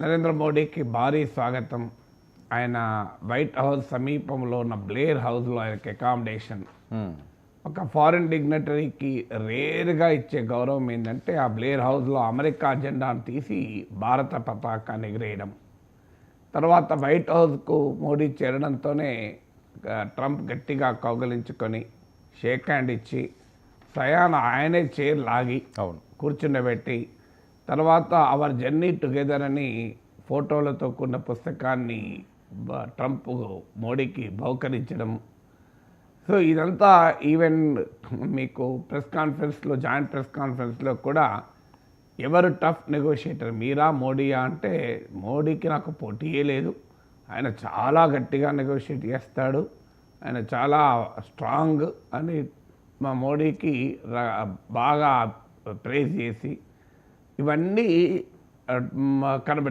నరేంద్ర మోడీకి భారీ స్వాగతం. ఆయన వైట్ హౌస్ సమీపంలో ఉన్న బ్లేర్ హౌస్లో ఆయనకి అకామిడేషన్. ఒక ఫారిన్ డిగ్నటరీకి రేర్గా ఇచ్చే గౌరవం ఏంటంటే ఆ బ్లేర్ హౌస్లో అమెరికా జెండాను తీసి భారత పతాకాన్ని ఎగిరేయడం. తర్వాత వైట్ హౌస్కు మోడీ చేరడంతోనే ట్రంప్ గట్టిగా కౌగలించుకొని షేక్ హ్యాండ్ ఇచ్చి సయాన ఆయనే చైర్ లాగి కూర్చుండబెట్టి తర్వాత అవర్ జర్నీ టుగెదర్ అని ఫోటోలతో కూడిన పుస్తకాన్ని ట్రంప్ మోడీకి బహుకరించడం. సో ఇదంతా ఈవెన్ మీకు ప్రెస్ కాన్ఫరెన్స్లో జాయింట్ ప్రెస్ కాన్ఫరెన్స్లో కూడా ఎవరు టఫ్ నెగోషియేటర్ మీరా మోడీయా అంటే మోడీకి నాకు పోటీయే లేదు, ఆయన చాలా గట్టిగా నెగోషియేట్ చేస్తాడు, ఆయన చాలా స్ట్రాంగ్ అని మా మోడీకి బాగా ప్రేజ్ చేసి ఇవన్నీ కనబడింది.